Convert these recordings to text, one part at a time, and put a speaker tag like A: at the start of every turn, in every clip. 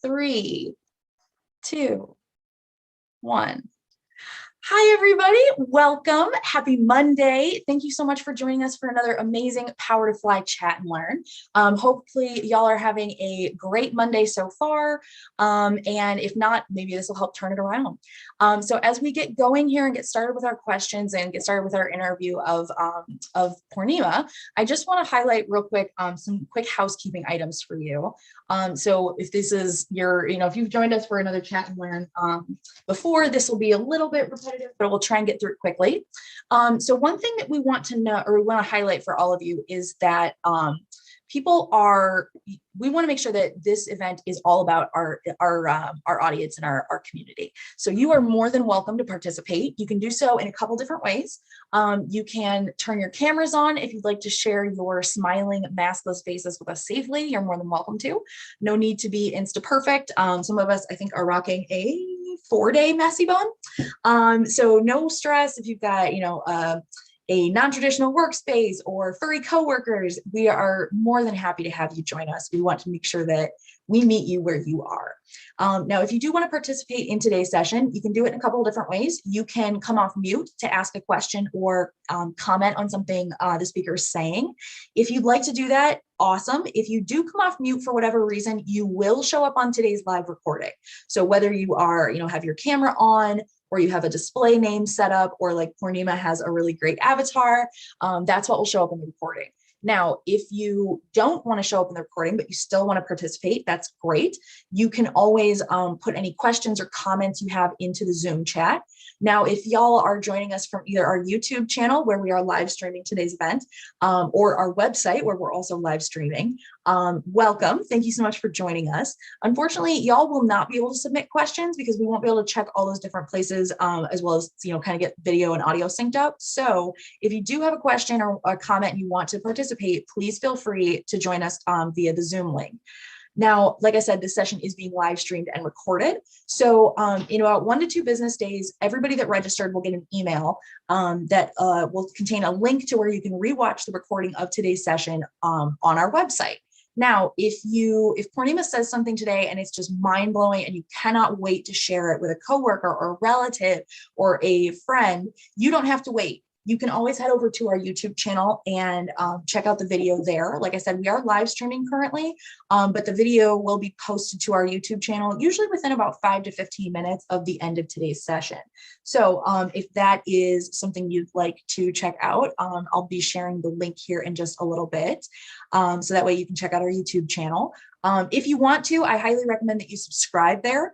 A: 3, 2, 1. Hi, everybody. Welcome. Happy Monday. Thank you so much for joining us for another amazing Power to Fly Chat and Learn. Hopefully, y'all are having a great Monday so far. And if not, maybe this will help turn it around. So as we get going here and get started with our questions and get started with our interview of Poornima, I just want to highlight real quick some quick housekeeping items for you. So if this is your, if you've joined us for another Chat and Learn before, this will be a little bit repetitive, but we'll try and get through it quickly. So one thing that we want to know, or we want to highlight for all of you, is that we want to make sure that this event is all about our audience and our community. So you are more than welcome to participate. You can do so in a couple different ways. You can turn your cameras on if you'd like to share your smiling, maskless faces with us safely. You're more than welcome to. No need to be Insta perfect. Some of us, I think, are rocking a 4-day messy bun. So no stress if you've got, a non-traditional workspace or furry coworkers. We are more than happy to have you join us. We want to make sure that we meet you where you are. Now, if you do want to participate in today's session, you can do it in a couple of different ways. You can come off mute to ask a question or comment on something the speaker is saying. If you'd like to do that, awesome. If you do come off mute for whatever reason, you will show up on today's live recording. So whether you are, have your camera on, or you have a display name set up, or like Poornima has a really great avatar, that's what will show up in the recording. Now, if you don't want to show up in the recording, but you still want to participate, that's great. You can always put any questions or comments you have into the Zoom chat. Now, if y'all are joining us from either our YouTube channel, where we are live streaming today's event, or our website, where we're also live streaming, welcome. Thank you so much for joining us. Unfortunately, y'all will not be able to submit questions because we won't be able to check all those different places, as well as, kind of get video and audio synced up. So if you do have a question or a comment and you want to participate, please feel free to join us via the Zoom link. Now, like I said, this session is being live streamed and recorded. So in about 1 to 2 business days, everybody that registered will get an email that will contain a link to where you can rewatch the recording of today's session on our website. Now, if Poornima says something today and it's just mind-blowing and you cannot wait to share it with a coworker or a relative or a friend, you don't have to wait. You can always head over to our YouTube channel and check out the video there. Like I said, we are live streaming currently, but the video will be posted to our YouTube channel, usually within about 5 to 15 minutes of the end of today's session. So if that is something you'd like to check out, I'll be sharing the link here in just a little bit. So that way you can check out our YouTube channel. If you want to, I highly recommend that you subscribe there.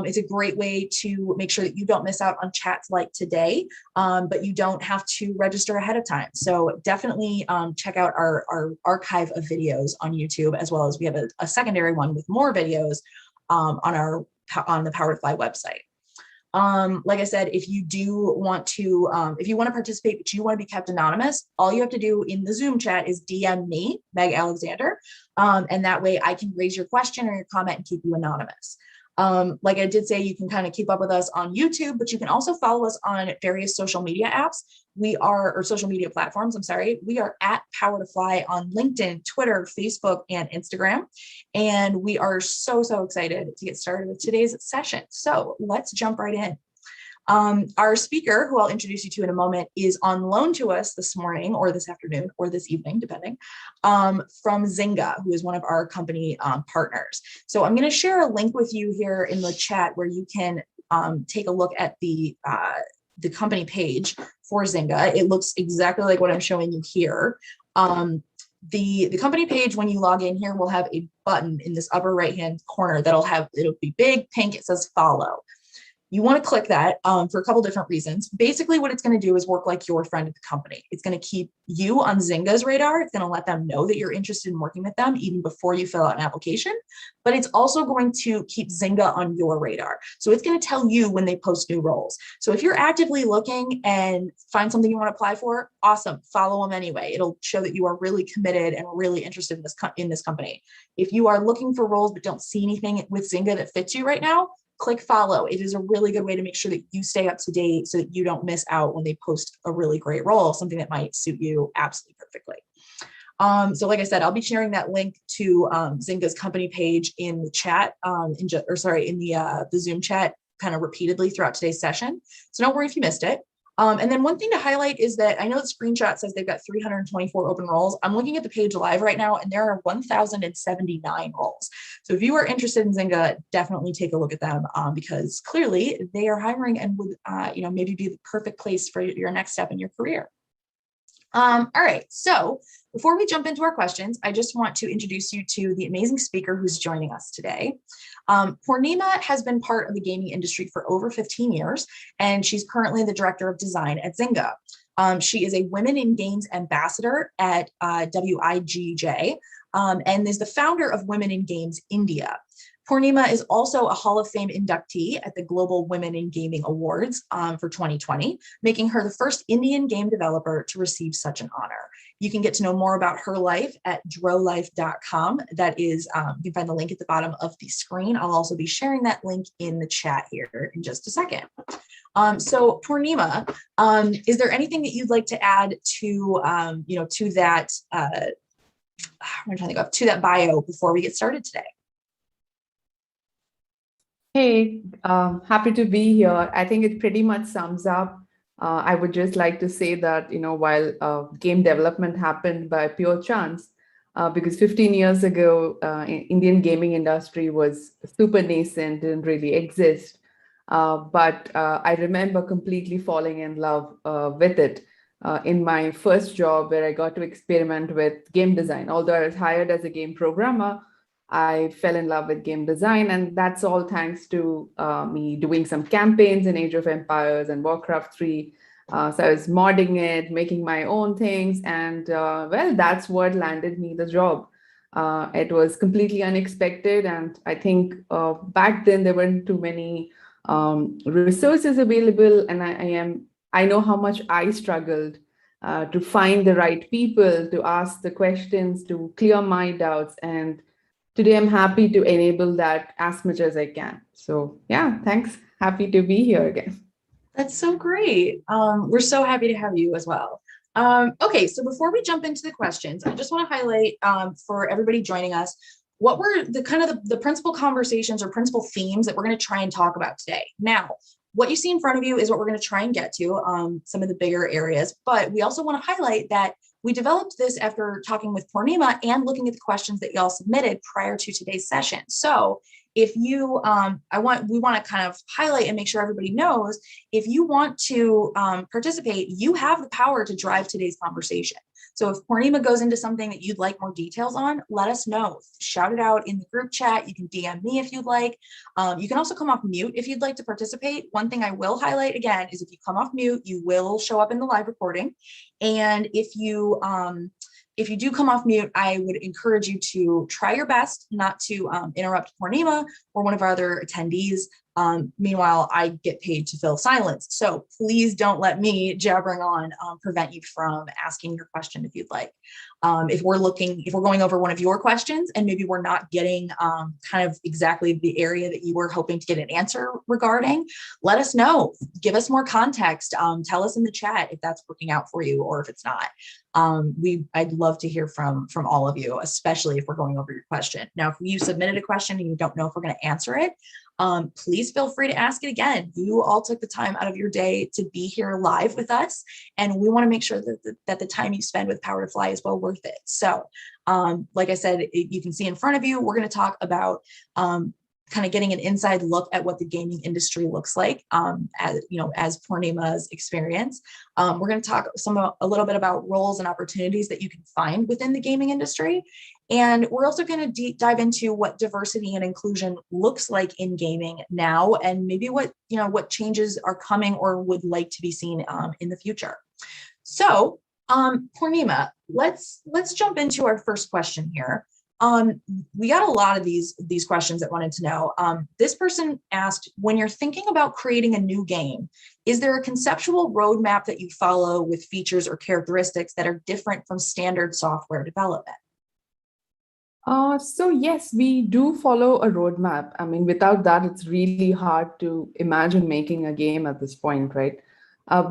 A: It's a great way to make sure that you don't miss out on chats like today, but you don't have to register ahead of time. So definitely check out our archive of videos on YouTube, as well as we have a secondary one with more videos on the Power to Fly website. Like I said, if you do want to, if you want to participate, but you want to be kept anonymous, all you have to do in the Zoom chat is DM me, Meg Alexander, and that way I can raise your question or your comment and keep you anonymous. Like I did say, you can kind of keep up with us on YouTube, but you can also follow us on various social media apps. Or social media platforms, I'm sorry. We are at Power to Fly on LinkedIn, Twitter, Facebook, and Instagram. And we are so excited to get started with today's session. So let's jump right in. Our speaker, who I'll introduce you to in a moment, is on loan to us this morning or this afternoon or this evening, depending, from Zynga, who is one of our company partners. So I'm going to share a link with you here in the chat where you can take a look at the company page for Zynga. It looks exactly like what I'm showing you here. The company page, when you log in here, will have a button in this upper right-hand corner it'll be big, pink, it says follow. You want to click that for a couple different reasons. Basically, what it's going to do is work like your friend at the company. It's going to keep you on Zynga's radar. It's going to let them know that you're interested in working with them even before you fill out an application. But it's also going to keep Zynga on your radar. So it's going to tell you when they post new roles. So if you're actively looking and find something you want to apply for, awesome, follow them anyway. It'll show that you are really committed and really interested in this company. If you are looking for roles but don't see anything with Zynga that fits you right now, click follow. It is a really good way to make sure that you stay up to date so that you don't miss out when they post a really great role, something that might suit you absolutely perfectly. So like I said, I'll be sharing that link to Zynga's company page in the chat, in the Zoom chat kind of repeatedly throughout today's session. So don't worry if you missed it. And then one thing to highlight is that I know the screenshot says they've got 324 open roles. I'm looking at the page live right now, and there are 1,079 roles. So if you are interested in Zynga, definitely take a look at them because clearly they are hiring and would, maybe be the perfect place for your next step in your career. All right, so before we jump into our questions, I just want to introduce you to the amazing speaker who's joining us today. Poornima has been part of the gaming industry for over 15 years, and she's currently the director of design at Zynga. She is a Women in Games ambassador at WIGJ, and is the founder of Women in Games India. Poornima is also a Hall of Fame inductee at the Global Women in Gaming Awards for 2020, making her the first Indian game developer to receive such an honor. You can get to know more about her life at drolife.com. That is, you can find the link at the bottom of the screen. I'll also be sharing that link in the chat here in just a second. So Poornima, is there anything that you'd like to add to, to that, I'm trying to think of, to that bio before we get started today?
B: Hey, happy to be here. I think it pretty much sums up. I would just like to say that, while game development happened by pure chance, because 15 years ago, Indian gaming industry was super nascent, didn't really exist. But I remember completely falling in love with it in my first job where I got to experiment with game design. Although I was hired as a game programmer, I fell in love with game design, and that's all thanks to me doing some campaigns in Age of Empires and Warcraft 3. So I was modding it, making my own things, and well, that's what landed me the job. It was completely unexpected, and I think back then there weren't too many resources available, and I know how much I struggled to find the right people, to ask the questions, to clear my doubts, and today, I'm happy to enable that as much as I can. So yeah, thanks. Happy to be here again.
A: That's so great. We're so happy to have you as well. Okay, so before we jump into the questions, I just want to highlight for everybody joining us, what were the principal conversations or principal themes that we're going to try and talk about today. Now, what you see in front of you is what we're going to try and get to, some of the bigger areas, but we also want to highlight that we developed this after talking with Poornima and looking at the questions that y'all submitted prior to today's session. So if you, we want to kind of highlight and make sure everybody knows, if you want to participate, you have the power to drive today's conversation. So if Poornima goes into something that you'd like more details on, let us know. Shout it out in the group chat. You can DM me if you'd like. You can also come off mute if you'd like to participate. One thing I will highlight again is if you come off mute, you will show up in the live recording. And if you do come off mute, I would encourage you to try your best not to interrupt Poornima or one of our other attendees. Meanwhile, I get paid to fill silence. So please don't let me jabbering on prevent you from asking your question if you'd like. If we're going over one of your questions and maybe we're not getting kind of exactly the area that you were hoping to get an answer regarding, let us know. Give us more context. Tell us in the chat if that's working out for you or if it's not. I'd love to hear from all of you, especially if we're going over your question. Now, if you submitted a question and you don't know if we're going to answer it, please feel free to ask it again. You all took the time out of your day to be here live with us, and we want to make sure that the time you spend with Power to Fly is well worth it. So, like I said, you can see in front of you, we're going to talk about kind of getting an inside look at what the gaming industry looks like, as Poornima's experience. We're going to talk a little bit about roles and opportunities that you can find within the gaming industry. And we're also going to dive into what diversity and inclusion looks like in gaming now, and maybe what changes are coming or would like to be seen in the future. So, Poornima, let's jump into our first question here. We got a lot of these questions that wanted to know. This person asked, when you're thinking about creating a new game, is there a conceptual roadmap that you follow with features or characteristics that are different from standard software development?
B: So yes, we do follow a roadmap. I mean, without that, it's really hard to imagine making a game at this point, right?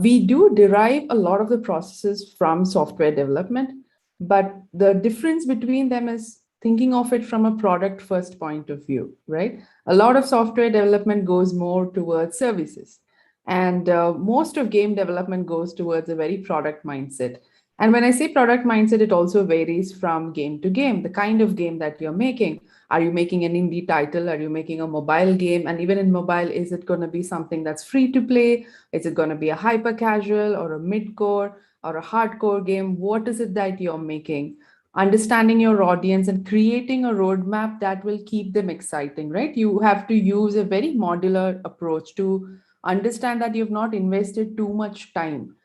B: We do derive a lot of the processes from software development. but the difference between them is thinking of it from a product first point of view, right? A lot of software development goes more towards services, and most of game development goes towards a very product mindset. And when I say product mindset, it also varies from game to game, the kind of game that you're making. Are you making an indie title? Are you making a mobile game? And even in mobile, is it going to be something that's free to play? Is it going to be a hyper casual or a mid core or a hardcore game? What is it that you're making? Understanding your audience and creating a roadmap that will keep them exciting, right? You have to use a very modular approach to understand that you've not invested too much time.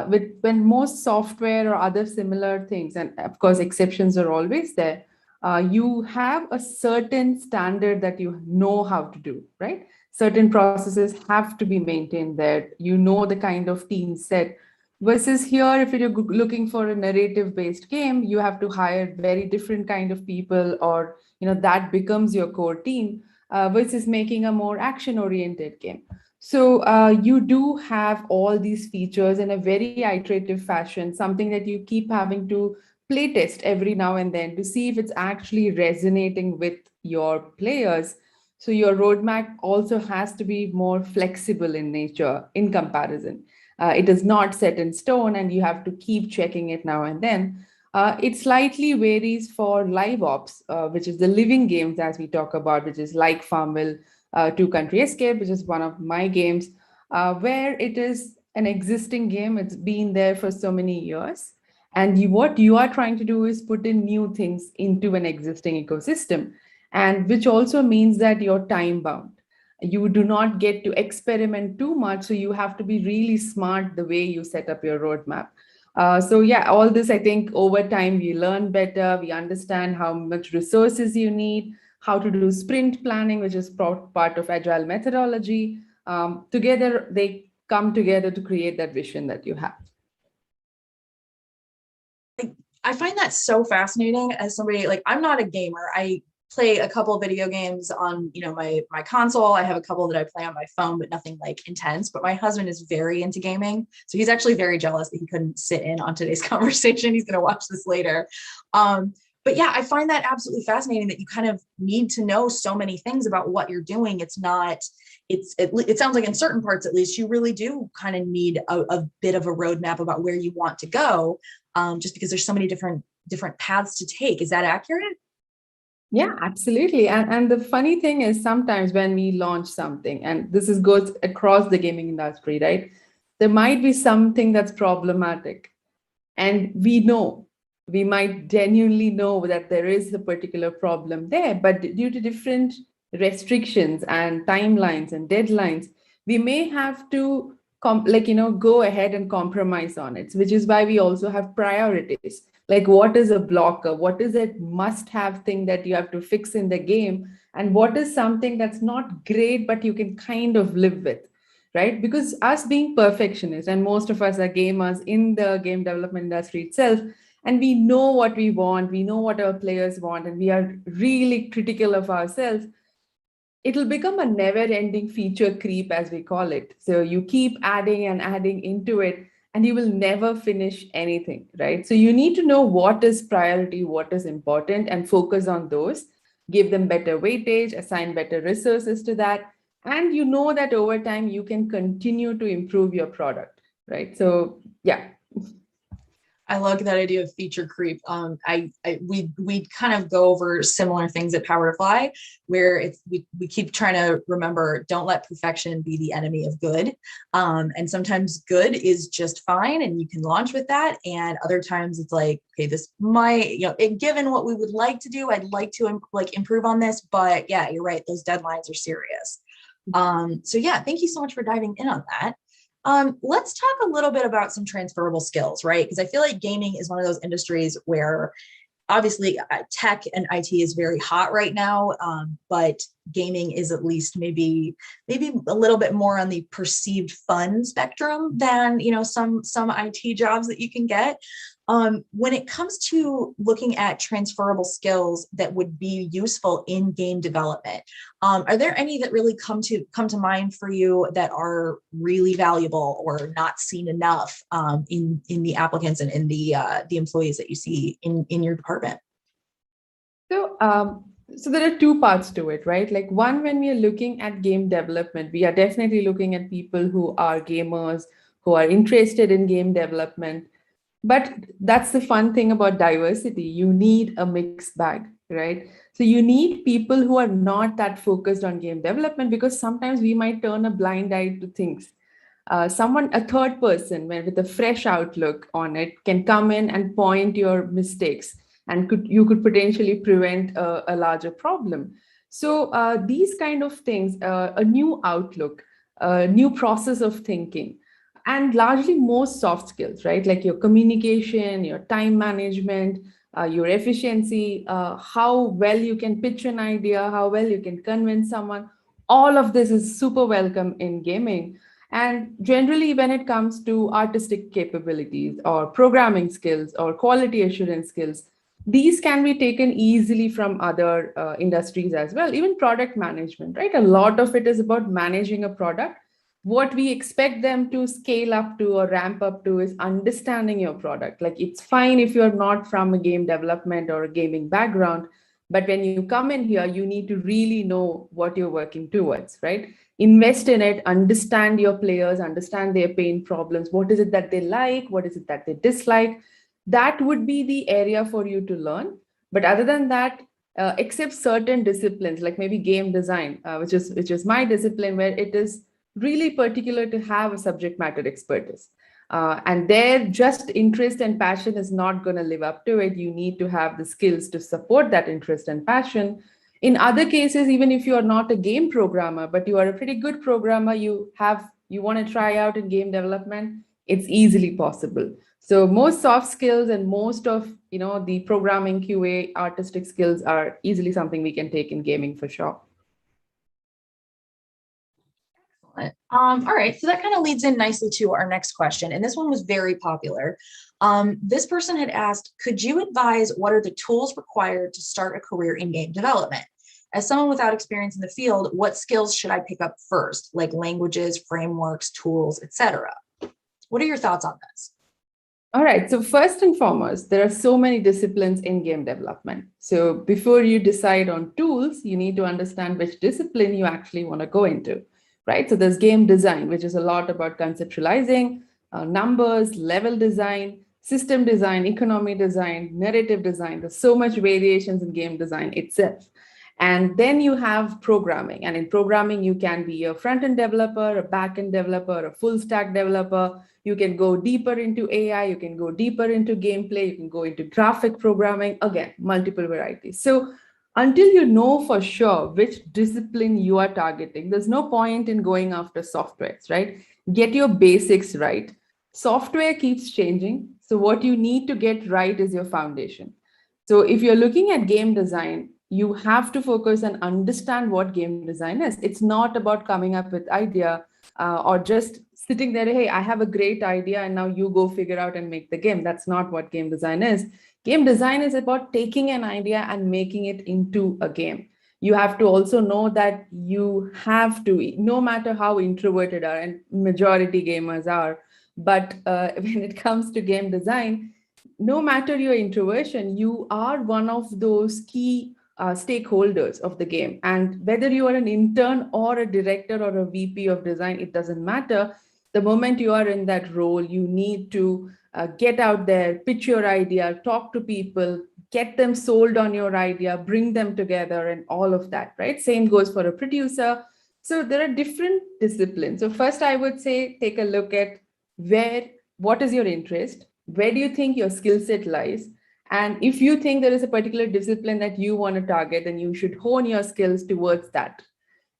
B: With when most software or other similar things, and of course exceptions are always there, you have a certain standard that you know how to do, right? Certain processes have to be maintained there. You know the kind of team set. Versus here, if you're looking for a narrative based game, you have to hire very different kind of people, or that becomes your core team, versus making a more action oriented game. So you do have all these features in a very iterative fashion, something that you keep having to play test every now and then to see if it's actually resonating with your players. So your roadmap also has to be more flexible in nature in comparison. It is not set in stone, and you have to keep checking it now and then. It slightly varies for live ops, which is the living games as we talk about, which is like Farmville, Two Country Escape, which is one of my games, where it is an existing game. It's been there for so many years. And what you are trying to do is put in new things into an existing ecosystem, and which also means that you're time bound. You do not get to experiment too much, so you have to be really smart the way you set up your roadmap. So yeah, all this, I think over time we learn better, we understand how much resources you need, how to do sprint planning, which is part of agile methodology. Together they come together to create that vision that you have.
A: I find that so fascinating as somebody, like, I'm not a gamer. I play a couple of video games on, my console. I have a couple that I play on my phone, but nothing like intense. But my husband is very into gaming. So he's actually very jealous that he couldn't sit in on today's conversation. He's going to watch this later. But yeah, I find that absolutely fascinating that you kind of need to know so many things about what you're doing. It sounds like in certain parts, at least, you really do kind of need a bit of a roadmap about where you want to go, just because there's so many different paths to take. Is that accurate?
B: Yeah, absolutely. And the funny thing is sometimes when we launch something, and goes across the gaming industry, right? There might be something that's problematic. And we might genuinely know that there is a particular problem there, but due to different restrictions and timelines and deadlines, we may have to go ahead and compromise on it, which is why we also have priorities. Like, what is a blocker? What is a must have thing that you have to fix in the game? And what is something that's not great, but you can kind of live with? Right? Because us being perfectionists, and most of us are gamers in the game development industry itself, and we know what we want, we know what our players want, and we are really critical of ourselves, it'll become a never ending feature creep, as we call it. So you keep adding and adding into it, and you will never finish anything, right? So you need to know what is priority, what is important, and focus on those, give them better weightage, assign better resources to that. And you know that over time you can continue to improve your product, right? So, yeah.
A: I like that idea of feature creep. We kind of go over similar things at Power to Fly, where we keep trying to remember, don't let perfection be the enemy of good. And sometimes good is just fine, and you can launch with that. And other times it's like, okay, this might, given what we would like to do, I'd like to improve on this. But yeah, you're right; those deadlines are serious. So yeah, thank you so much for diving in on that. Let's talk a little bit about some transferable skills, right? Because I feel like gaming is one of those industries where obviously tech and IT is very hot right now, but gaming is at least maybe a little bit more on the perceived fun spectrum than, you know, some IT jobs that you can get. When it comes to looking at transferable skills that would be useful in game development, are there any that really come to mind for you that are really valuable or not seen enough in the applicants and in the employees that you see in your department?
B: So there are two parts to it, right? Like one, when we are looking at game development, we are definitely looking at people who are gamers, who are interested in game development. But that's the fun thing about diversity. You need a mixed bag, right? So you need people who are not that focused on game development, because sometimes we might turn a blind eye to things. A third person with a fresh outlook on it can come in and point your mistakes, and you could potentially prevent a larger problem. So these kind of things, a new outlook, a new process of thinking, and largely more soft skills, right? Like your communication, your time management, your efficiency, how well you can pitch an idea, how well you can convince someone. All of this is super welcome in gaming. And generally, when it comes to artistic capabilities or programming skills or quality assurance skills, these can be taken easily from other industries as well. Even product management, right? A lot of it is about managing a product. What we expect them to scale up to or ramp up to is understanding your product. Like, it's fine if you're not from a game development or a gaming background, but when you come in here, you need to really know what you're working towards, right? Invest in it, understand your players, understand their pain problems. What is it that they like? What is it that they dislike? That would be the area for you to learn. But other than that, except certain disciplines, like maybe game design, which is my discipline, where it is really particular to have a subject matter expertise. And their just interest and passion is not going to live up to it. You need to have the skills to support that interest and passion. In other cases, even if you are not a game programmer, but you are a pretty good programmer, you want to try out in game development, it's easily possible. So most soft skills and most of the programming, QA, artistic skills are easily something we can take in gaming for sure.
A: All right, so that kind of leads in nicely to our next question, and this one was very popular. This person had asked, could you advise what are the tools required to start a career in game development? As someone without experience in the field, what skills should I pick up first, like languages, frameworks, tools, etc.? What are your thoughts on this?
B: All right, so first and foremost, there are so many disciplines in game development. So before you decide on tools, you need to understand which discipline you actually want to go into. Right? So there's game design, which is a lot about conceptualizing, numbers, level design, system design, economy design, narrative design. There's so much variations in game design itself. And then you have programming. And in programming, you can be a front-end developer, a back-end developer, a full-stack developer. You can go deeper into AI. You can go deeper into gameplay. You can go into graphic programming. Again, multiple varieties. So until you know for sure which discipline you are targeting, there's no point in going after softwares, right? Get your basics right. Software keeps changing. So what you need to get right is your foundation. So if you're looking at game design, you have to focus and understand what game design is. It's not about coming up with idea or just sitting there, hey, I have a great idea and now you go figure out and make the game. That's not what game design is. Game design is about taking an idea and making it into a game. You have to also know that you have to, no matter how introverted are, and majority gamers are, but when it comes to game design, no matter your introversion, you are one of those key stakeholders of the game. And whether you are an intern or a director or a VP of design, it doesn't matter. The moment you are in that role, you need to get out there, pitch your idea, talk to people, get them sold on your idea, bring them together, and all of that, right? Same goes for a producer. So there are different disciplines. So first, I would say, take a look at what is your interest? Where do you think your skill set lies? And if you think there is a particular discipline that you want to target, then you should hone your skills towards that.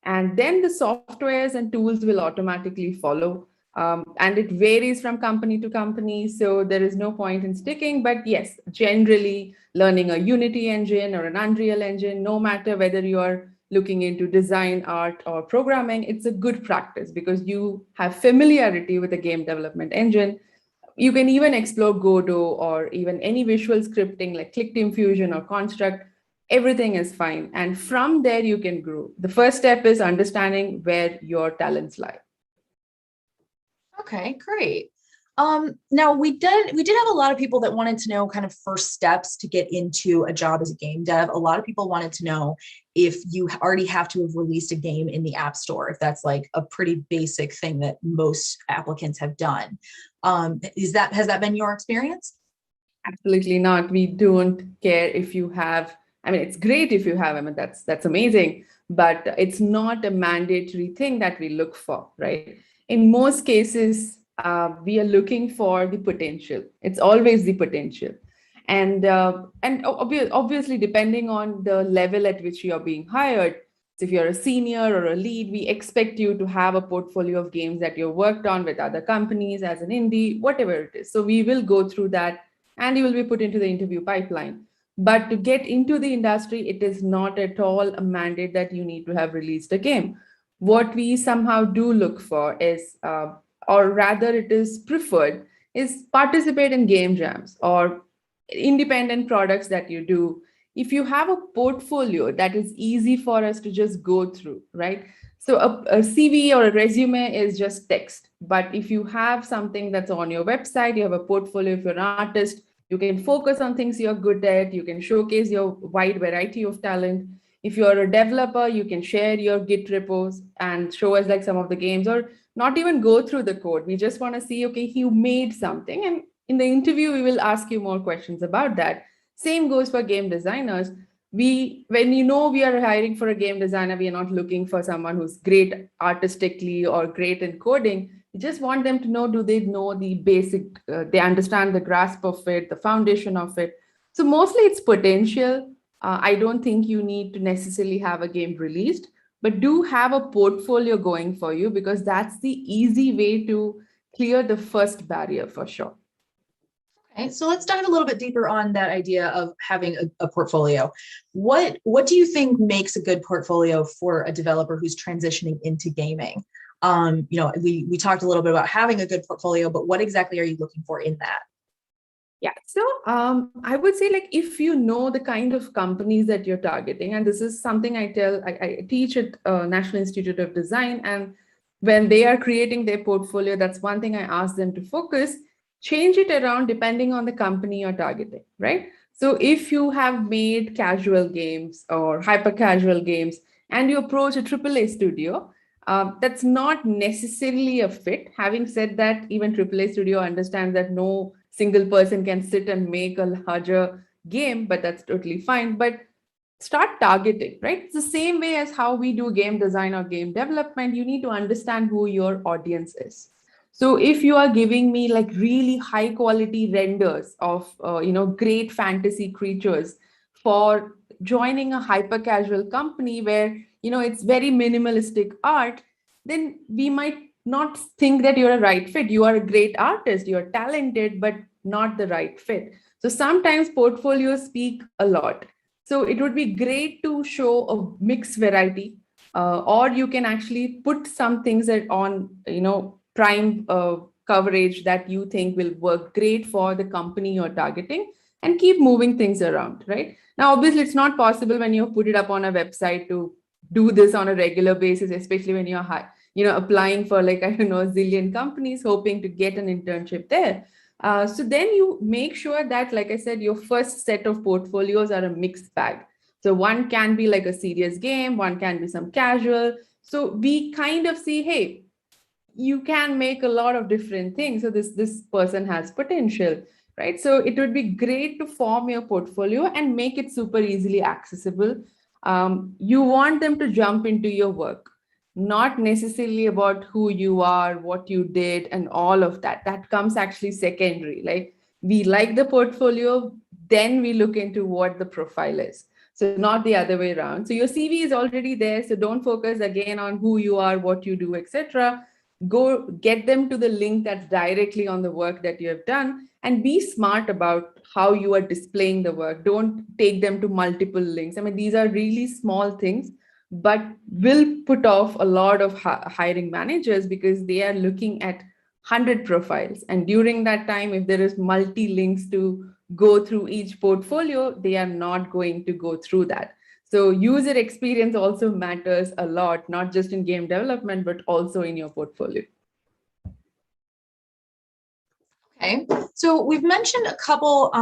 B: And then the softwares and tools will automatically follow. And it varies from company to company, so there is no point in sticking. But yes, generally learning a Unity engine or an Unreal engine, no matter whether you are looking into design, art, or programming, it's a good practice because you have familiarity with the game development engine. You can even explore Godot or even any visual scripting like Click Team Fusion or Construct. Everything is fine. And from there, you can grow. The first step is understanding where your talents lie.
A: Okay, great. Now we did have a lot of people that wanted to know kind of first steps to get into a job as a game dev. A lot of people wanted to know if you already have to have released a game in the App Store, if that's like a pretty basic thing that most applicants have done. Has that been your experience?
B: Absolutely not. We don't care if you have. I mean, it's great if you have. I mean, that's amazing, but it's not a mandatory thing that we look for, right? In most cases, we are looking for the potential. It's always the potential, and obviously, depending on the level at which you are being hired. So if you're a senior or a lead, we expect you to have a portfolio of games that you've worked on with other companies as an indie, whatever it is. So we will go through that and you will be put into the interview pipeline. But to get into the industry, it is not at all a mandate that you need to have released a game. What we somehow do look for is, or rather, it is preferred, is participate in game jams or independent products that you do. If you have a portfolio that is easy for us to just go through, right? So a CV or a resume is just text. But if you have something that's on your website, you have a portfolio, if you're an artist, you can focus on things you're good at. You can showcase your wide variety of talent. If you're a developer, you can share your Git repos and show us like some of the games, or not even go through the code. We just want to see, okay, you made something. And in the interview, we will ask you more questions about that. Same goes for game designers. When we are hiring for a game designer, we are not looking for someone who's great artistically or great in coding. We just want them to know, do they know the basic, they understand the grasp of it, the foundation of it. So mostly it's potential. I don't think you need to necessarily have a game released, but do have a portfolio going for you because that's the easy way to clear the first barrier for sure.
A: Okay, so let's dive a little bit deeper on that idea of having a portfolio. What do you think makes a good portfolio for a developer who's transitioning into gaming? We talked a little bit about having a good portfolio, but what exactly are you looking for in that?
B: Yeah, so I would say like if you know the kind of companies that you're targeting, and this is something I teach at National Institute of Design, and when they are creating their portfolio, that's one thing I ask them to focus, change it around depending on the company you're targeting, right? So if you have made casual games or hyper casual games and you approach a AAA studio, that's not necessarily a fit. Having said that, even AAA studio understands that no single person can sit and make a larger game, but that's totally fine. But start targeting, right? It's the same way as how we do game design or game development. You need to understand who your audience is. So if you are giving me like really high quality renders of great fantasy creatures for joining a hyper casual company where it's very minimalistic art, then we might not think that you're a right fit. You are a great artist, you're talented, but not the right fit. So sometimes portfolios speak a lot. So it would be great to show a mixed variety, or you can actually put some things that on, prime coverage that you think will work great for the company you're targeting, and keep moving things around, right? Now, obviously, it's not possible when you put it up on a website to do this on a regular basis, especially when you're applying for like, I don't know, a zillion companies hoping to get an internship there. So then you make sure that, like I said, your first set of portfolios are a mixed bag. So one can be like a serious game, one can be some casual. So we kind of see, hey, you can make a lot of different things. So this person has potential, right? So it would be great to form your portfolio and make it super easily accessible. You want them to jump into your work, not necessarily about who you are, what you did, and all of that. That comes actually secondary. Like we like the portfolio, then we look into what the profile is. So not the other way around. So your CV is already there. So don't focus again on who you are, what you do, etc. Go get them to the link that's directly on the work that you have done, and be smart about how you are displaying the work. Don't take them to multiple links. I mean, these are really small things, but will put off a lot of hiring managers because they are looking at 100 profiles. And during that time, if there is multi-links to go through each portfolio, they are not going to go through that. So user experience also matters a lot, not just in game development, but also in your portfolio.
A: Okay, so we've mentioned a couple,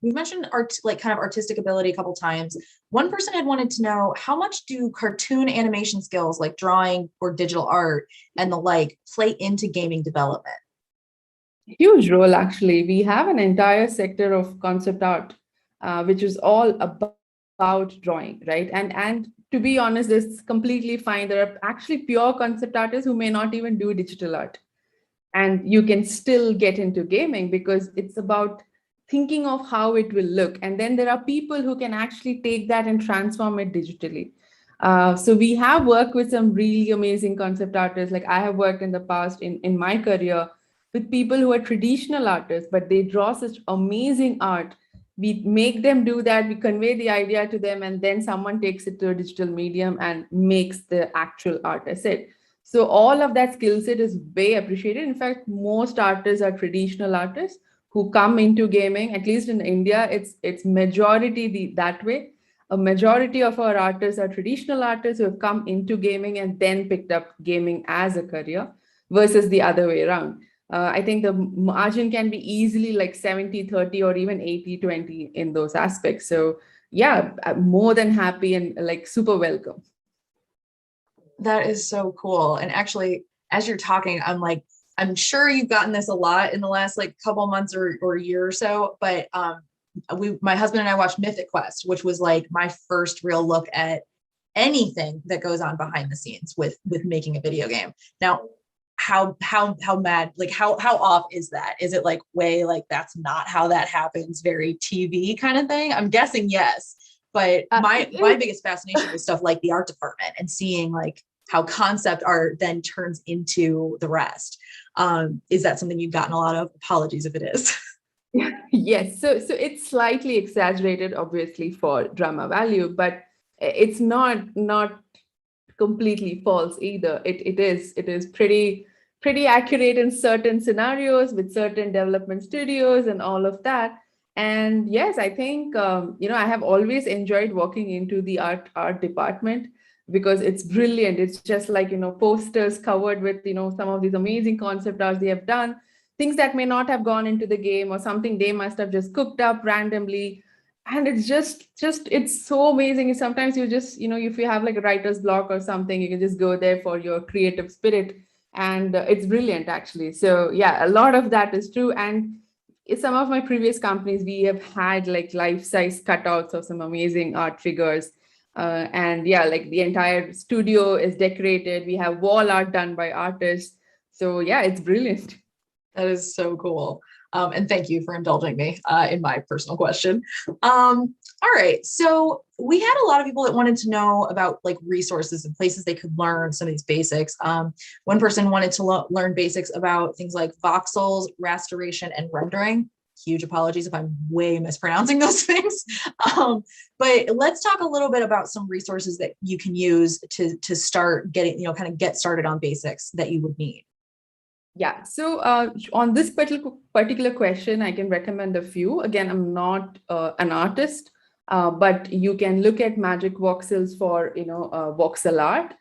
A: we've mentioned like kind of artistic ability a couple times. One person had wanted to know, how much do cartoon animation skills like drawing or digital art and the like play into gaming development?
B: Huge role, actually. We have an entire sector of concept art, which is all about drawing, right? And to be honest, it's completely fine. There are actually pure concept artists who may not even do digital art, and you can still get into gaming because it's about thinking of how it will look. And then there are people who can actually take that and transform it digitally. So we have worked with some really amazing concept artists. Like I have worked in the past in my career with people who are traditional artists, but they draw such amazing art. We make them do that, we convey the idea to them, and then someone takes it to a digital medium and makes the actual art asset. So all of that skill set is way appreciated. In fact, most artists are traditional artists who come into gaming. At least in India, it's majority that way. A majority of our artists are traditional artists who have come into gaming and then picked up gaming as a career versus the other way around. I think the margin can be easily like 70-30 or even 80-20 in those aspects. So yeah, I'm more than happy and like super welcome.
A: That is so cool. And actually, as you're talking, I'm like, I'm sure you've gotten this a lot in the last like couple months or a year or so, but my husband and I watched Mythic Quest, which was like my first real look at anything that goes on behind the scenes with making a video game. Now, how mad, like how off is that? Is it like way like that's not how that happens, very TV kind of thing? I'm guessing yes. But my biggest fascination was stuff like the art department and seeing like how concept art then turns into the rest. Is that something you've gotten a lot of? Apologies if it is.
B: Yes, so it's slightly exaggerated, obviously, for drama value, but it's not completely false either. It is pretty accurate in certain scenarios with certain development studios and all of that. And yes, I think I have always enjoyed walking into the art department because it's brilliant. It's just like posters covered with some of these amazing concept arts they have done, things that may not have gone into the game or something they must have just cooked up randomly. And it's just it's so amazing. And sometimes you just if you have like a writer's block or something, you can just go there for your creative spirit, and it's brilliant actually. So yeah, a lot of that is true. And in some of my previous companies, we have had like life-size cutouts of some amazing art figures. And yeah, like the entire studio is decorated. We have wall art done by artists. So yeah, it's brilliant.
A: That is so cool. And thank you for indulging me in my personal question. All right. So we had a lot of people that wanted to know about like resources and places they could learn some of these basics. One person wanted to learn basics about things like voxels, rasterization, and rendering. Huge apologies if I'm way mispronouncing those things. But let's talk a little bit about some resources that you can use to start getting, kind of get started on basics that you would need.
B: Yeah, so on this particular question, I can recommend a few. Again, I'm not an artist, but you can look at Magic Voxels for voxel art.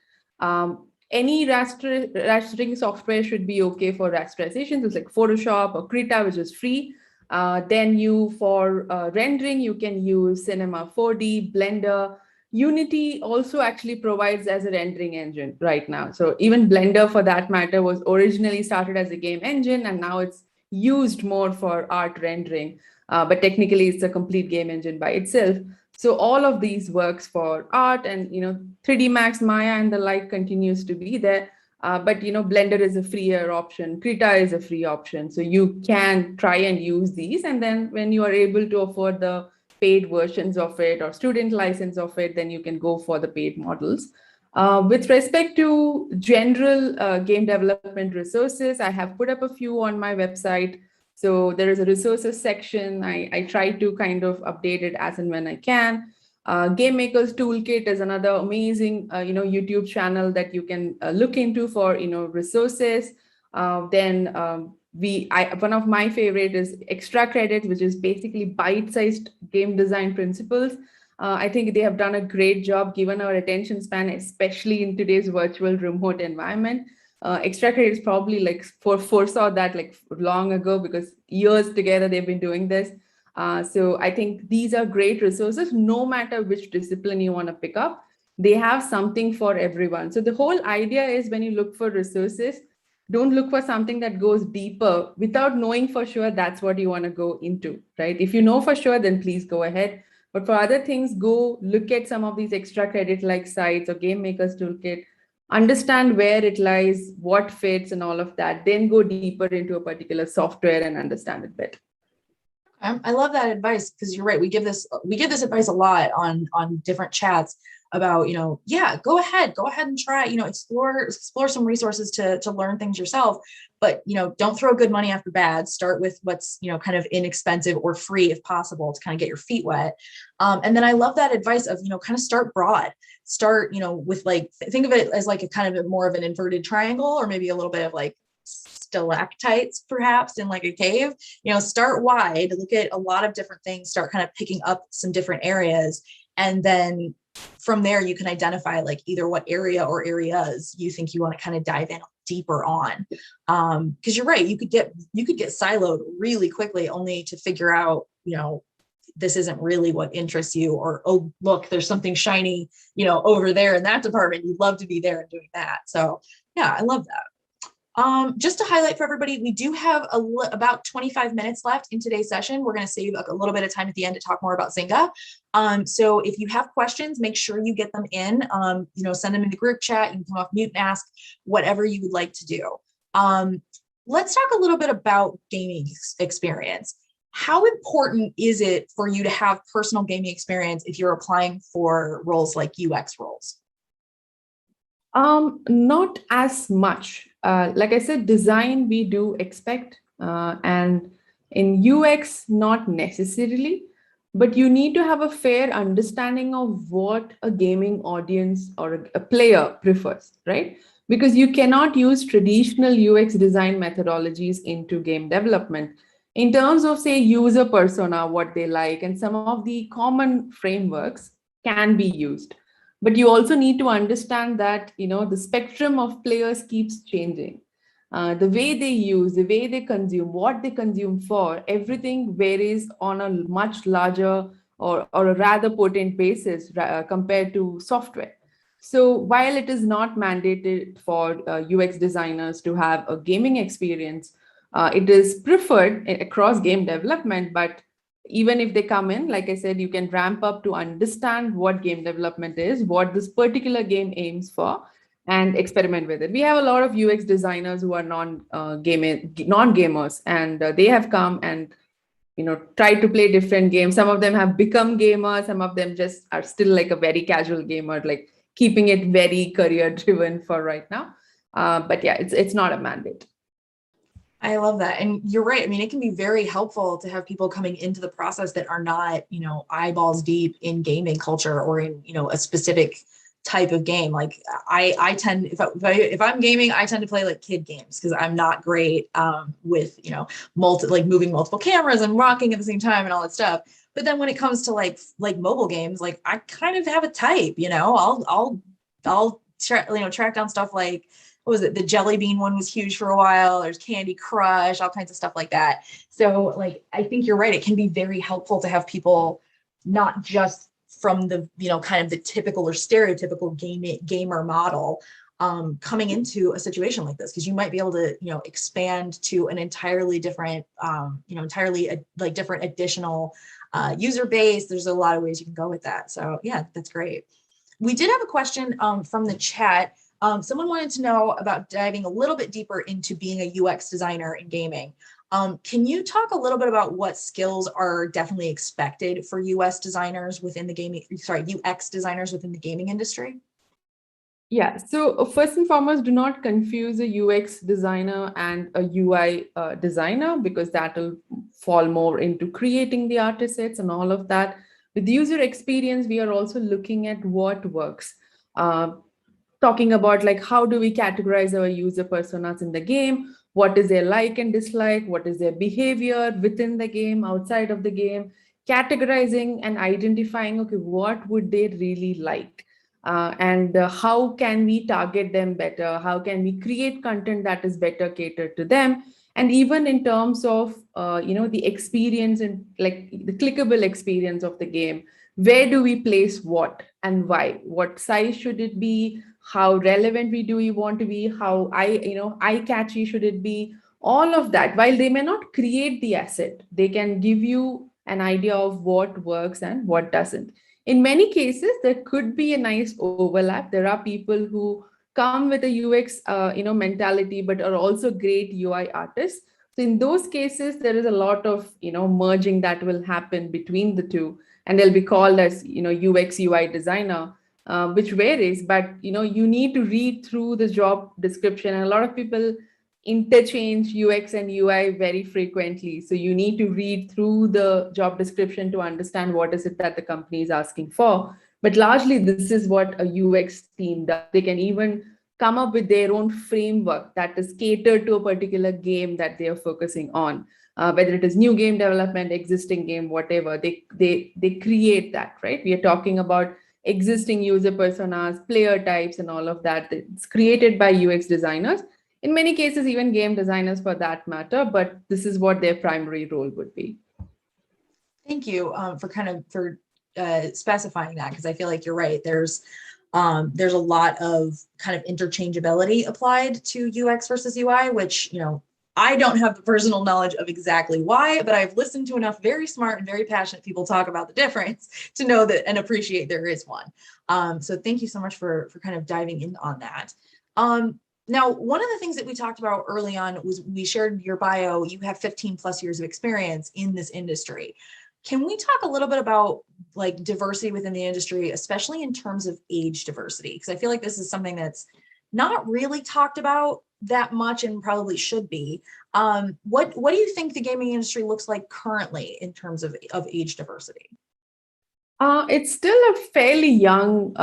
B: Any rastering software should be okay for rasterization. So it's like Photoshop or Krita, which is free. Then for rendering, you can use Cinema 4D, Blender. Unity also actually provides as a rendering engine right now. So even Blender, for that matter, was originally started as a game engine, and now it's used more for art rendering. But technically, it's a complete game engine by itself. So all of these works for art, and 3D Max, Maya, and the like continues to be there. But Blender is a freer option. Krita is a free option. So you can try and use these, and then when you are able to afford the paid versions of it or student license of it, then you can go for the paid models. With respect to general game development resources, I have put up a few on my website. So there is a resources section. I try to kind of update it as and when I can. Game Maker's Toolkit is another amazing, YouTube channel that you can look into for, resources. One of my favorite is Extra Credit, which is basically bite-sized game design principles. I think they have done a great job given our attention span, especially in today's virtual remote environment. Extra Credit is probably like foresaw that like long ago, because years together they've been doing this. So I think these are great resources, no matter which discipline you want to pick up, they have something for everyone. So the whole idea is, when you look for resources, don't look for something that goes deeper without knowing for sure that's what you want to go into, right? If you know for sure, then please go ahead. But for other things, go look at some of these extra credit like sites or Game Maker's Toolkit, understand where it lies, what fits and all of that, then go deeper into a particular software and understand it better.
A: I love that advice, because you're right. We give this advice a lot on different chats about, yeah, go ahead and try, explore some resources to learn things yourself. But, don't throw good money after bad. Start with what's, kind of inexpensive or free if possible, to kind of get your feet wet. And then I love that advice of, kind of start broad. Start, with like, think of it as like a kind of more of an inverted triangle, or maybe a little bit of like stalactites perhaps in like a cave. Start wide, look at a lot of different things, start kind of picking up some different areas, and then from there you can identify like either what area or areas you think you want to kind of dive in deeper on. Because you're right, you could get siloed really quickly, only to figure out, this isn't really what interests you, or, oh, look, there's something shiny, over there in that department. You'd love to be there and doing that. So yeah, I love that. Just to highlight for everybody, we do have about 25 minutes left in today's session. We're going to save a little bit of time at the end to talk more about Zynga. So if you have questions, make sure you get them in, send them in the group chat. You can come off mute and ask whatever you would like to do. Let's talk a little bit about gaming experience. How important is it for you to have personal gaming experience if you're applying for roles like UX roles?
B: Not as much. Like I said, design we do expect, and in UX, not necessarily, but you need to have a fair understanding of what a gaming audience or a player prefers, right? Because you cannot use traditional UX design methodologies into game development in terms of, say, user persona, what they like, and some of the common frameworks can be used. But you also need to understand that, the spectrum of players keeps changing. The way they use, the way they consume, what they consume for, everything varies on a much larger or a rather potent basis compared to software. So while it is not mandated for UX designers to have a gaming experience, it is preferred across game development. But even if they come in, like I said, you can ramp up to understand what game development is, what this particular game aims for, and experiment with it. We have a lot of UX designers who are non-gamers, and they have come and tried to play different games. Some of them have become gamers. Some of them just are still like a very casual gamer, like keeping it very career-driven for right now. But yeah, it's not a mandate.
A: I love that. And you're right. I mean, it can be very helpful to have people coming into the process that are not, eyeballs deep in gaming culture or in, a specific type of game. Like I tend, if I'm gaming, I tend to play like kid games, because I'm not great with, moving multiple cameras and rocking at the same time and all that stuff. But then when it comes to like mobile games, like I kind of have a type, I'll track down stuff like, what was it? The Jelly Bean one was huge for a while. There's Candy Crush, all kinds of stuff like that. So like, I think you're right. It can be very helpful to have people not just from the, kind of the typical or stereotypical gamer model coming into a situation like this, because you might be able to, expand to an entirely different, different additional user base. There's a lot of ways you can go with that. So yeah, that's great. We did have a question from the chat. Someone wanted to know about diving a little bit deeper into being a UX designer in gaming. Can you talk a little bit about what skills are definitely expected for UX designers within the gaming industry?
B: Yeah, so first and foremost, do not confuse a UX designer and a UI designer, because that will fall more into creating the artisets and all of that. With user experience, we are also looking at what works. Talking about like how do we categorize our user personas in the game, what is their like and dislike, what is their behavior within the game, outside of the game, categorizing and identifying, okay, what would they really like, and how can we target them better, how can we create content that is better catered to them. And even in terms of the experience and like the clickable experience of the game, where do we place what and why, what size should it be, how relevant we want to be, how eye catchy should it be, all of that. While they may not create the asset, they can give you an idea of what works and what doesn't. In many cases there could be a nice overlap. There are people who come with a UX mentality but are also great UI artists. So in those cases there is a lot of merging that will happen between the two, and they'll be called as UX UI designer, which varies, but you need to read through the job description, and a lot of people interchange UX and UI very frequently. So you need to read through the job description to understand what is it that the company is asking for. But largely, this is what a UX team does. They can even come up with their own framework that is catered to a particular game that they are focusing on. Whether it is new game development, existing game, whatever, they create that, right? We are talking about existing user personas, player types, and all of that. It's created by UX designers. In many cases, even game designers for that matter, but this is what their primary role would be.
A: Thank you for specifying that, because I feel like you're right. There's a lot of kind of interchangeability applied to UX versus UI, which, I don't have the personal knowledge of exactly why, but I've listened to enough very smart and very passionate people talk about the difference to know that and appreciate there is one. So thank you so much for kind of diving in on that. Now, one of the things that we talked about early on was we shared your bio. You have 15 plus years of experience in this industry. Can we talk a little bit about like diversity within the industry, especially in terms of age diversity? Because I feel like this is something that's not really talked about that much and probably should be. What do you think the gaming industry looks like currently in terms of age diversity?
B: It's still a fairly young,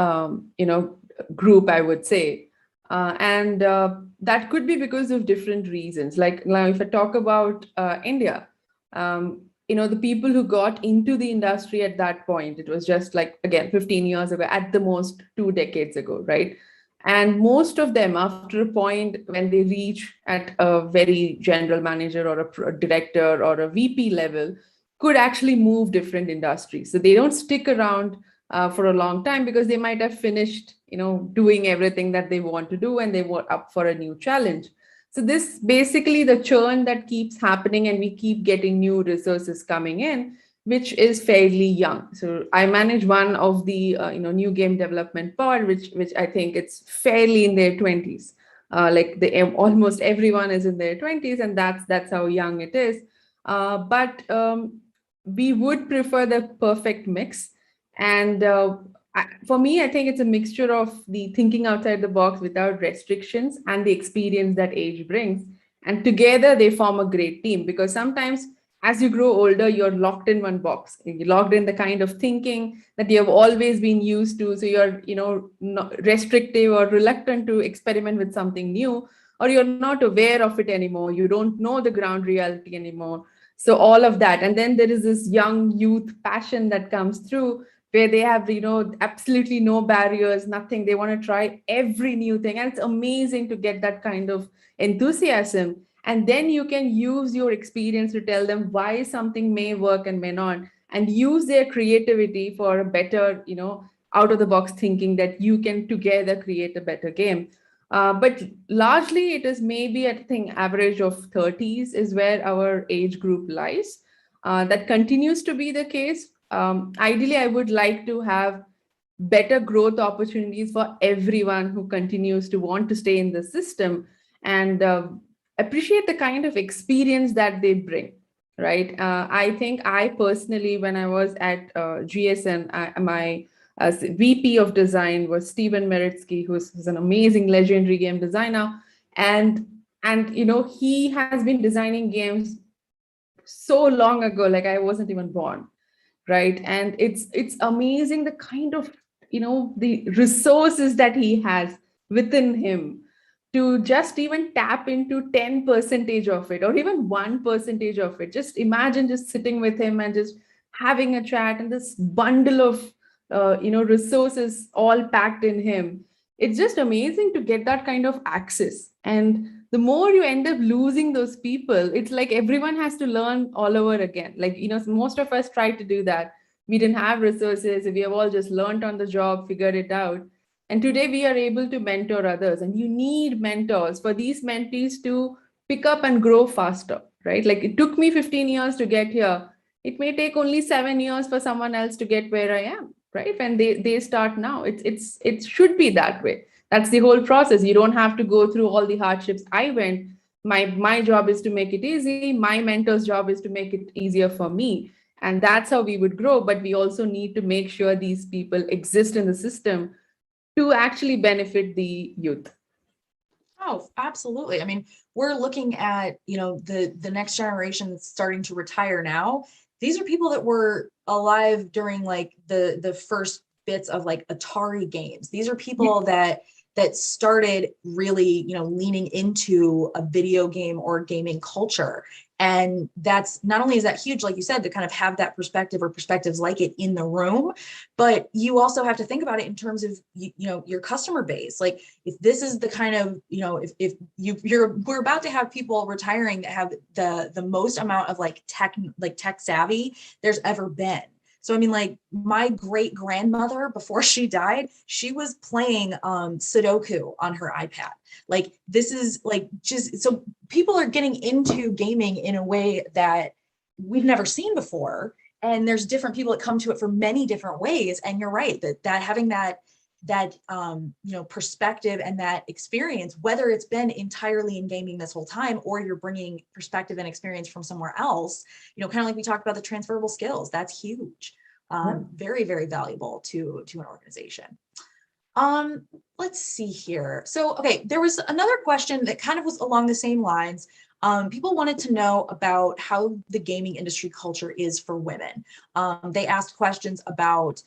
B: group, I would say. And that could be because of different reasons. Like now, if I talk about India, the people who got into the industry at that point, it was just like, again, 15 years ago, at the most 2 decades ago, right? And most of them, after a point when they reach at a very general manager or a director or a VP level, could actually move different industries. So they don't stick around for a long time because they might have finished, doing everything that they want to do and they were up for a new challenge. So this basically the churn that keeps happening, and we keep getting new resources coming in, which is fairly young. So I manage one of the new game development pod, which I think it's fairly in their 20s. Almost everyone is in their 20s, and that's how young it is. But we would prefer the perfect mix. And for me, I think it's a mixture of the thinking outside the box without restrictions and the experience that age brings. And together they form a great team, because sometimes as you grow older, you're locked in one box. You're locked in the kind of thinking that you have always been used to. So you're, not restrictive or reluctant to experiment with something new, or you're not aware of it anymore. You don't know the ground reality anymore. So all of that. And then there is this young youth passion that comes through, where they have, absolutely no barriers, nothing. They want to try every new thing. And it's amazing to get that kind of enthusiasm. And then you can use your experience to tell them why something may work and may not, and use their creativity for a better, out of the box thinking that you can together create a better game. But largely it is maybe, I think, average of 30s is where our age group lies. That continues to be the case. Ideally, I would like to have better growth opportunities for everyone who continues to want to stay in the system, and appreciate the kind of experience that they bring, right? I think I personally, when I was at GSN, my VP of design was Steven Meritsky, who's an amazing legendary game designer. And he has been designing games so long ago, like I wasn't even born. right? And it's amazing the kind of, the resources that he has within him to just even tap into 10 percentage of it, or even 1% of it. Just imagine just sitting with him and just having a chat, and this bundle of resources all packed in him. It's just amazing to get that kind of access. And the more you end up losing those people, it's like everyone has to learn all over again. Like, most of us tried to do that. We didn't have resources. We have all just learned on the job, figured it out. And today we are able to mentor others. And you need mentors for these mentees to pick up and grow faster, right? Like, it took me 15 years to get here. It may take only 7 years for someone else to get where I am, right? When they start now. It should be that way. That's the whole process. You don't have to go through all the hardships I went. My job is to make it easy. My mentor's job is to make it easier for me. And that's how we would grow. But we also need to make sure these people exist in the system to actually benefit the youth.
A: Oh, absolutely. I mean, we're looking at, the next generation that's starting to retire now. These are people that were alive during like the first bits of like Atari games. These are people that started really, leaning into a video game or gaming culture. And that's not only is that huge, like you said, to kind of have that perspective or perspectives like it in the room, but you also have to think about it in terms of, your customer base. Like, if this is the kind of, if we're about to have people retiring that have the most amount of like tech savvy there's ever been. So, I mean, like, my great grandmother, before she died, she was playing Sudoku on her iPad. Like, this is like, just, so people are getting into gaming in a way that we've never seen before. And there's different people that come to it for many different ways. And you're right, that having that perspective and that experience, whether it's been entirely in gaming this whole time, or you're bringing perspective and experience from somewhere else, kind of like we talked about the transferable skills, that's huge. Very, very valuable to an organization. Let's see here. So, okay, there was another question that kind of was along the same lines. People wanted to know about how the gaming industry culture is for women. They asked questions about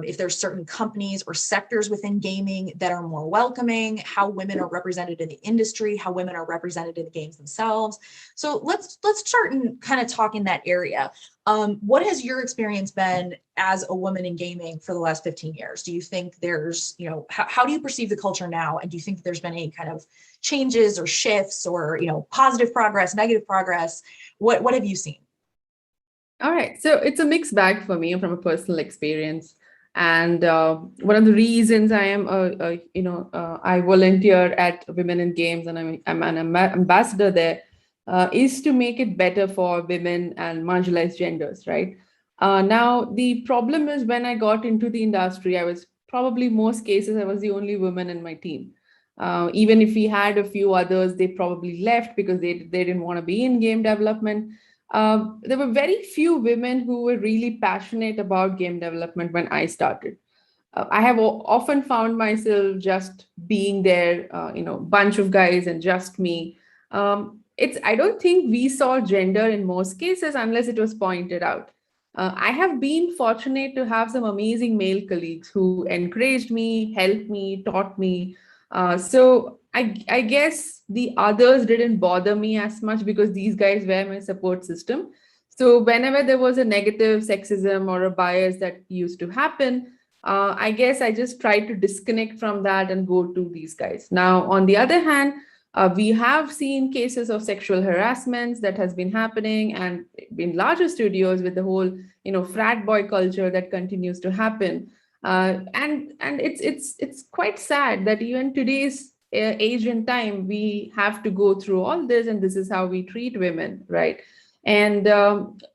A: if there's certain companies or sectors within gaming that are more welcoming, how women are represented in the industry, how women are represented in the games themselves. So let's start and kind of talk in that area. What has your experience been as a woman in gaming for the last 15 years? Do you think there's, how do you perceive the culture now? And do you think there's been any kind of changes or shifts or, positive progress, negative progress? What have you seen?
B: All right. So it's a mixed bag for me from a personal experience. And one of the reasons I am, I volunteer at Women in Games, and I'm an ambassador there, is to make it better for women and marginalized genders, right? Now, the problem is when I got into the industry, I was probably most cases, I was the only woman in my team. Even if we had a few others, they probably left because they didn't want to be in game development. There were very few women who were really passionate about game development when I started. I have often found myself just being there, bunch of guys and just me. I don't think we saw gender in most cases unless it was pointed out. I have been fortunate to have some amazing male colleagues who encouraged me, helped me, taught me. So I guess the others didn't bother me as much because these guys were my support system. So whenever there was a negative sexism or a bias that used to happen, I guess I just tried to disconnect from that and go to these guys. Now, on the other hand, we have seen cases of sexual harassment that has been happening, and in larger studios with the whole, frat boy culture that continues to happen. And it's quite sad that even today's age and time, we have to go through all this, and this is how we treat women, right? And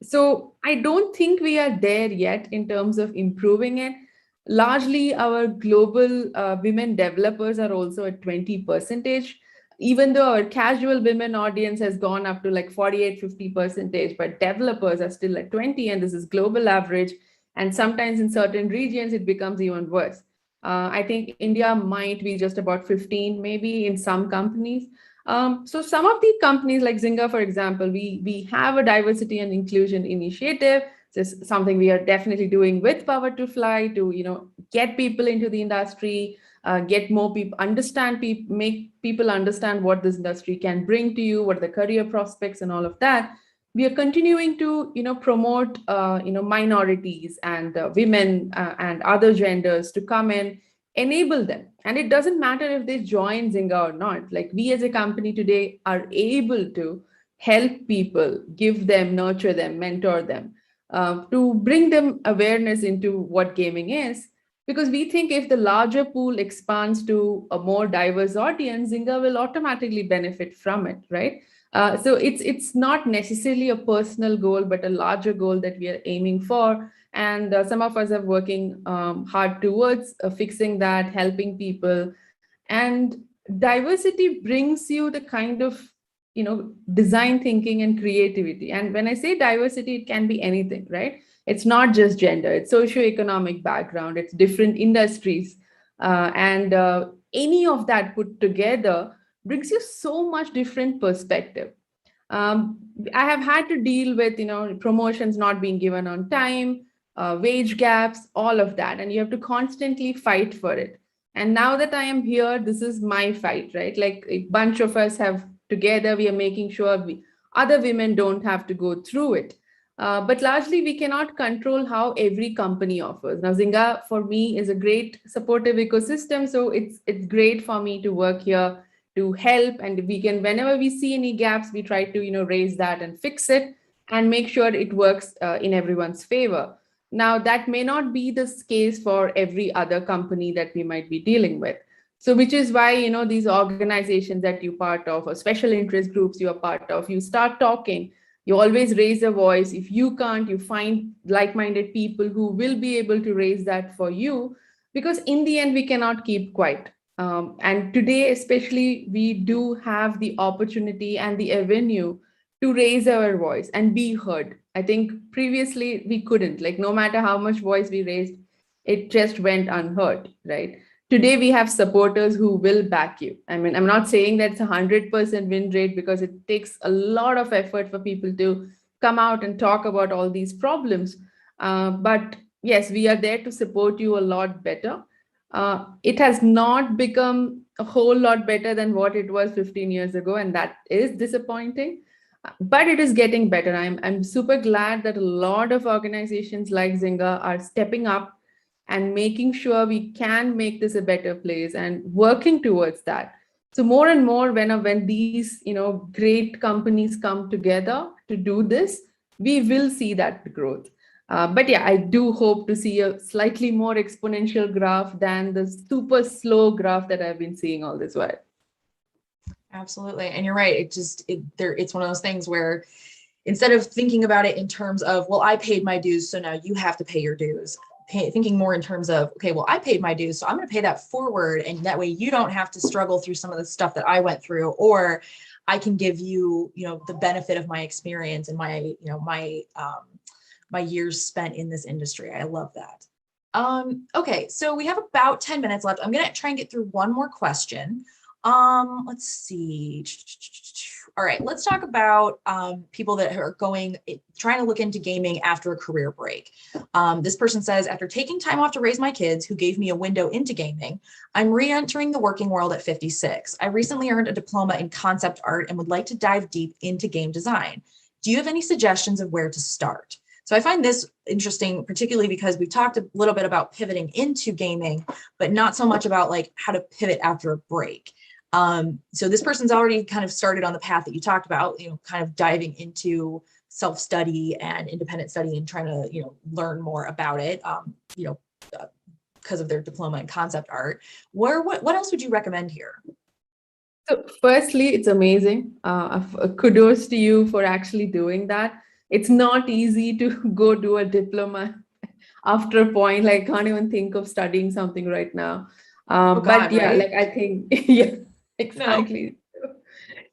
B: so I don't think we are there yet in terms of improving it. Largely, our global women developers are also at 20%, even though our casual women audience has gone up to like 48-50%, but developers are still at 20, and this is global average. And sometimes in certain regions, it becomes even worse. I think India might be just about 15, maybe in some companies. So some of the companies like Zynga, for example, we have a diversity and inclusion initiative. It's something we are definitely doing with Power to Fly to get people into the industry, get more people, make people understand what this industry can bring to you, what are the career prospects and all of that. We are continuing to promote minorities and women and other genders to come in, enable them. And it doesn't matter if they join Zynga or not. Like, we as a company today are able to help people, give them, nurture them, mentor them, to bring them awareness into what gaming is. Because we think if the larger pool expands to a more diverse audience, Zynga will automatically benefit from it, right? So it's not necessarily a personal goal, but a larger goal that we are aiming for. And some of us are working hard towards fixing that, helping people. And diversity brings you the kind of design thinking and creativity. And when I say diversity, it can be anything, right? It's not just gender, it's socioeconomic background, it's different industries. And any of that put together brings you so much different perspective. um, I have had to deal with promotions not being given on time, wage gaps, all of that, and you have to constantly fight for it. And now that I am here, this is my fight, right? Like, a bunch of us have together, we are making sure other women don't have to go through it. But largely, we cannot control how every company offers. Now, Zynga for me is a great supportive ecosystem, so it's great for me to work here to help, and we can, whenever we see any gaps, we try to raise that and fix it and make sure it works in everyone's favor. Now, that may not be the case for every other company that we might be dealing with. So which is why these organizations that you're part of, or special interest groups you are part of, you start talking, you always raise a voice. If you can't, you find like-minded people who will be able to raise that for you, because in the end we cannot keep quiet. And today, especially, we do have the opportunity and the avenue to raise our voice and be heard. I think previously we couldn't, like, no matter how much voice we raised, it just went unheard, right? Today, we have supporters who will back you. I mean, I'm not saying that's 100% win rate, because it takes a lot of effort for people to come out and talk about all these problems. But yes, we are there to support you a lot better. It has not become a whole lot better than what it was 15 years ago, and that is disappointing. But it is getting better. I'm super glad that a lot of organizations like Zynga are stepping up and making sure we can make this a better place and working towards that. So more and more, when these great companies come together to do this, we will see that growth. But yeah, I do hope to see a slightly more exponential graph than the super slow graph that I've been seeing all this while.
A: Absolutely. And you're right. It's one of those things where instead of thinking about it in terms of, well, I paid my dues, so now you have to pay your dues, thinking more in terms of, okay, well, I paid my dues, so I'm going to pay that forward. And that way you don't have to struggle through some of the stuff that I went through, or I can give you, the benefit of my experience and my, my years spent in this industry. I love that. Okay, so we have about 10 minutes left. I'm going to try and get through one more question. Let's see. All right, let's talk about people that are trying to look into gaming after a career break. This person says, after taking time off to raise my kids, who gave me a window into gaming, I'm re-entering the working world at 56. I recently earned a diploma in concept art and would like to dive deep into game design. Do you have any suggestions of where to start? So I find this interesting, particularly because we've talked a little bit about pivoting into gaming, but not so much about like how to pivot after a break. So this person's already kind of started on the path that you talked about, kind of diving into self-study and independent study and trying to, learn more about it, because of their diploma in concept art. What else would you recommend here?
B: So firstly, it's amazing. Kudos to you for actually doing that. It's not easy to go do a diploma after a point. Like, I can't even think of studying something right now. But yeah,
A: right?
B: like, I think, yeah, exactly. No.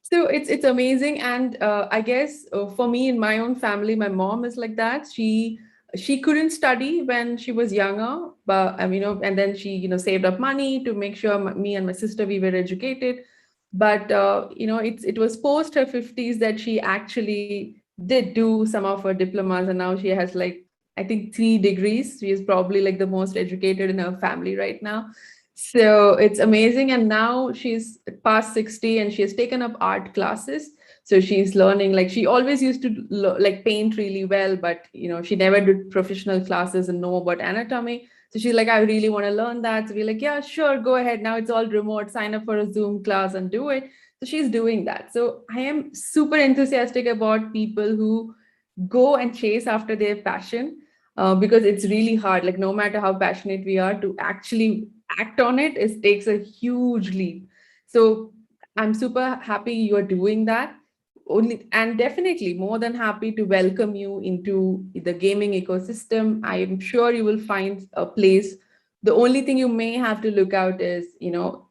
B: So it's amazing. And I guess for me, in my own family, my mom is like that. She couldn't study when she was younger, but and then she saved up money to make sure me and my sister, we were educated. But it was post her 50s that she actually did do some of her diplomas, and now she has like I think 3 degrees. She is probably like the most educated in her family right now. So it's amazing. And now she's past 60 and she has taken up art classes. So she's learning, like she always used to like paint really well, but she never did professional classes and know about anatomy. So she's like, I really want to learn that. So we're like, yeah, sure, go ahead. Now it's all remote, sign up for a Zoom class and do it. So she's doing that. So I am super enthusiastic about people who go and chase after their passion, because it's really hard. Like no matter how passionate we are, to actually act on it, it takes a huge leap. So I'm super happy you are doing that. Only and definitely more than happy to welcome you into the gaming ecosystem. I am sure you will find a place. The only thing you may have to look out is,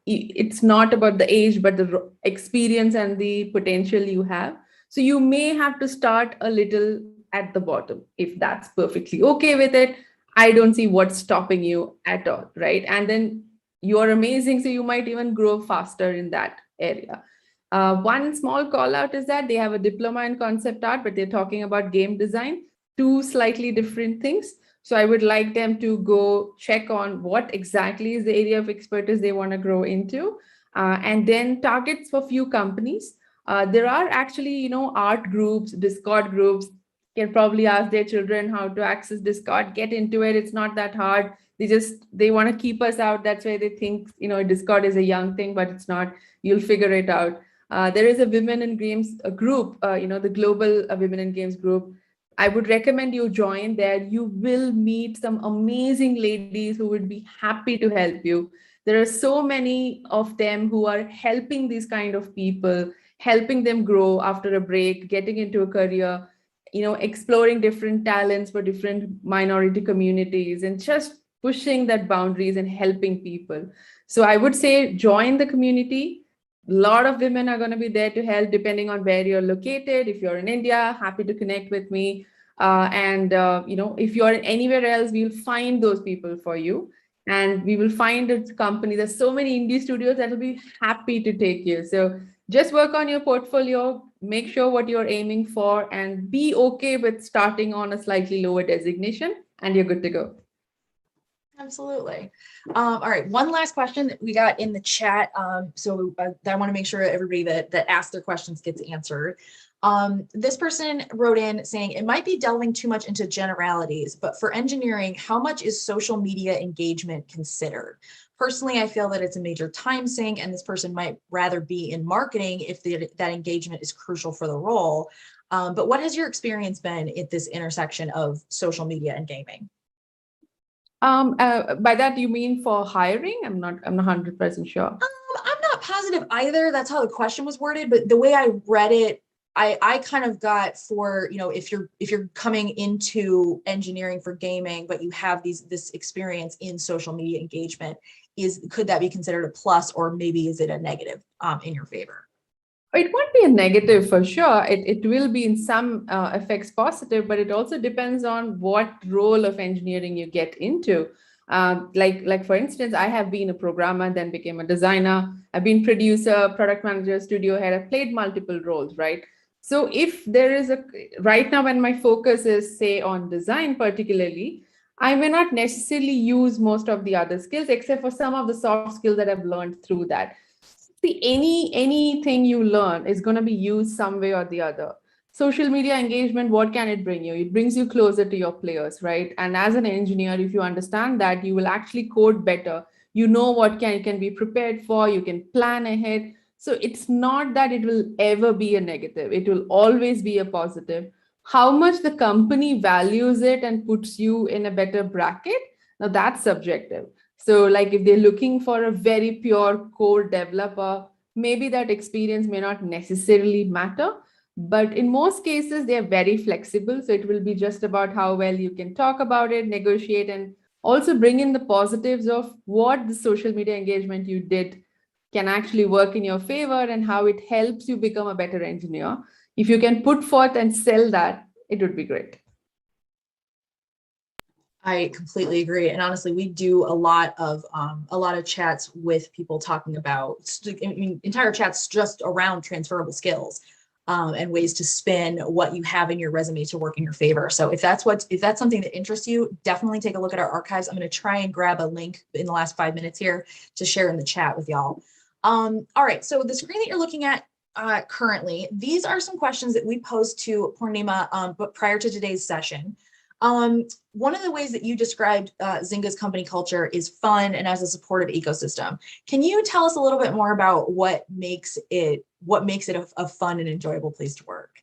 B: it's not about the age, but the experience and the potential you have. So you may have to start a little at the bottom. If that's perfectly okay with it, I don't see what's stopping you at all, right? And then you're amazing, so you might even grow faster in that area. One small call out is that they have a diploma in concept art, but they're talking about game design, two slightly different things. So I would like them to go check on what exactly is the area of expertise they want to grow into, and then targets for few companies. There are actually, art groups, Discord groups. Can probably ask their children how to access Discord, get into it. It's not that hard. They want to keep us out. That's why they think, Discord is a young thing, but it's not. You'll figure it out. There is a women in games group, the global women in games group. I would recommend you join there. You will meet some amazing ladies who would be happy to help you. There are so many of them who are helping these kind of people, helping them grow after a break, getting into a career, exploring different talents for different minority communities, and just pushing that boundaries and helping people. So I would say join the community. A lot of women are going to be there to help depending on where you're located. If you're in India, happy to connect with me. And if you're anywhere else, we'll find those people for you. And we will find a company. There's so many indie studios that will be happy to take you. So just work on your portfolio, make sure what you're aiming for, and be okay with starting on a slightly lower designation, and you're good to go.
A: Absolutely. All right, one last question that we got in the chat. So I want to make sure everybody that asked their questions gets answered. This person wrote in saying, it might be delving too much into generalities, but for engineering, how much is social media engagement considered? Personally, I feel that it's a major time sink, and this person might rather be in marketing if that engagement is crucial for the role. But what has your experience been at this intersection of social media and gaming?
B: By that you mean for hiring? I'm not 100% sure.
A: I'm not positive either. That's how the question was worded, but the way I read it, I kind of got for, if you're coming into engineering for gaming, but you have this experience in social media engagement, could that be considered a plus, or maybe is it a negative in your favor?
B: It won't be a negative for sure. It will be in some effects positive, but it also depends on what role of engineering you get into. Like for instance, I have been a programmer, then became a designer. I've been producer, product manager, studio head. I've played multiple roles, right? So if there is right now when my focus is say on design particularly, I may not necessarily use most of the other skills except for some of the soft skills that I've learned through that. See, anything you learn is going to be used some way or the other. Social media engagement, what can it bring you? It brings you closer to your players, right? And as an engineer, if you understand that, you will actually code better. You know what can be prepared for, you can plan ahead. So it's not that it will ever be a negative. It will always be a positive. How much the company values it and puts you in a better bracket, now that's subjective. So like if they're looking for a very pure core developer, maybe that experience may not necessarily matter. But in most cases, they're very flexible. So it will be just about how well you can talk about it, negotiate, and also bring in the positives of what the social media engagement you did can actually work in your favor and how it helps you become a better engineer. If you can put forth and sell that, it would be great.
A: I completely agree. And honestly, we do a lot of chats with people talking about, entire chats just around transferable skills. and ways to spin what you have in your resume to work in your favor. So if that's something that interests you, definitely take a look at our archives. I'm going to try and grab a link in the last 5 minutes here to share in the chat with y'all. All right, so the screen that you're looking at currently, these are some questions that we posed to Poornima, but prior to today's session. One of the ways that you described Zynga's company culture is fun and as a supportive ecosystem. Can you tell us a little bit more about what makes it a fun and enjoyable place to work?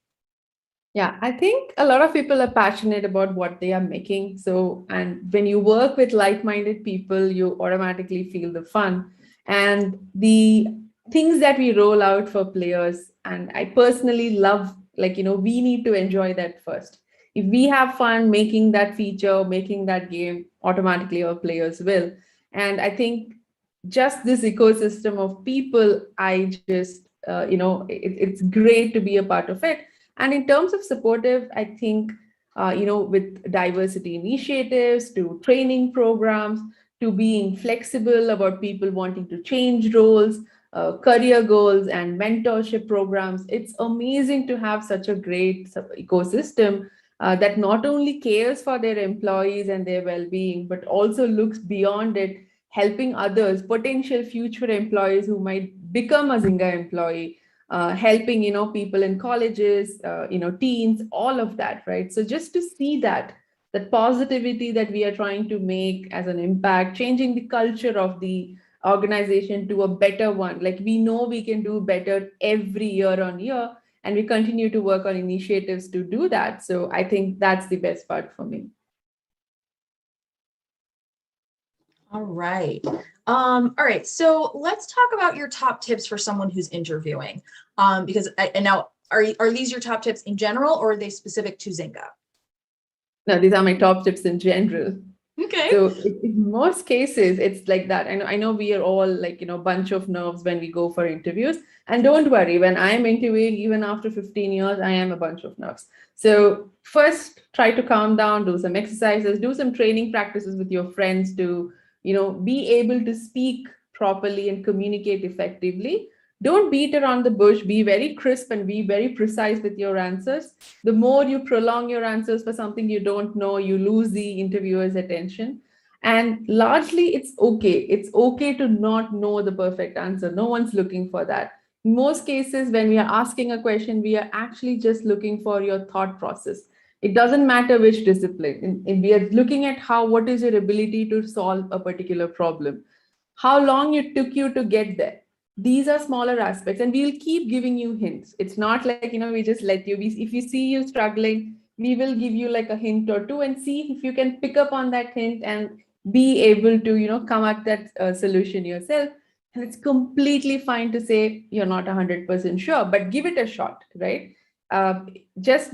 B: Yeah, I think a lot of people are passionate about what they are making. So, and when you work with like-minded people, you automatically feel the fun and the things that we roll out for players. And I personally love, like, we need to enjoy that first. If we have fun making that feature, making that game, automatically our players will. And I think just this ecosystem of people, I just, it's great to be a part of it. And in terms of supportive, I think, with diversity initiatives to training programs, to being flexible about people wanting to change roles, career goals and mentorship programs, it's amazing to have such a great ecosystem that not only cares for their employees and their well-being, but also looks beyond it, helping others, potential future employees who might become a Zynga employee, helping people in colleges, teens, all of that, right? So just to see that positivity that we are trying to make as an impact, changing the culture of the organization to a better one. Like, we know we can do better every year on year, and we continue to work on initiatives to do that. So I think that's the best part for me.
A: All right. All right. So let's talk about your top tips for someone who's interviewing. Because and now are these your top tips in general, or are they specific to Zynga?
B: No, these are my top tips in general.
A: Okay.
B: So in most cases, it's like that. I know we are all like, bunch of nerves when we go for interviews. And don't worry, when I'm interviewing, even after 15 years, I am a bunch of nerves. So first, try to calm down, do some exercises, do some training practices with your friends to, be able to speak properly and communicate effectively. Don't beat around the bush, be very crisp and be very precise with your answers. The more you prolong your answers for something you don't know, you lose the interviewer's attention. And largely, it's okay. It's okay to not know the perfect answer. No one's looking for that. In most cases, when we are asking a question, we are actually just looking for your thought process. It doesn't matter which discipline. We are looking at what is your ability to solve a particular problem, how long it took you to get there. These are smaller aspects, and we'll keep giving you hints. It's not like, we just let you be. If we see you struggling, we will give you like a hint or two and see if you can pick up on that hint and be able to, come at that solution yourself. And it's completely fine to say you're not 100% sure, but give it a shot, right? Uh, just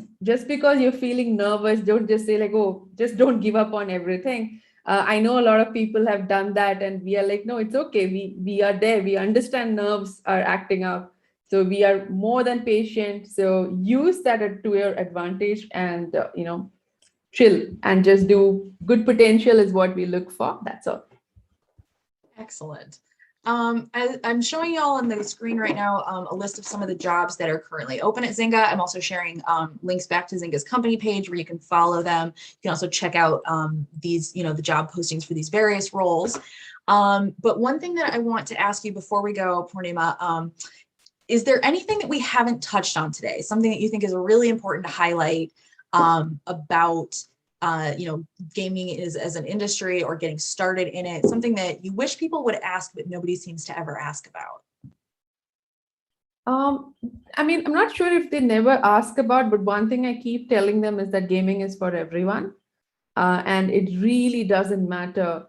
B: because you're feeling nervous, don't just say like, oh, just don't give up on everything. I know a lot of people have done that, and we are like, no, it's okay. We are there. We understand nerves are acting up. So we are more than patient. So use that to your advantage and, chill and just do good potential is what we look for. That's all.
A: Excellent. I'm showing y'all on the screen right now a list of some of the jobs that are currently open at Zynga. I'm also sharing links back to Zynga's company page where you can follow them. You can also check out these, the job postings for these various roles. But one thing that I want to ask you before we go, Poornima, is there anything that we haven't touched on today? Something that you think is really important to highlight about gaming is as an industry or getting started in it, something that you wish people would ask, but nobody seems to ever ask about?
B: I'm not sure if they never ask about, but one thing I keep telling them is that gaming is for everyone. And it really doesn't matter.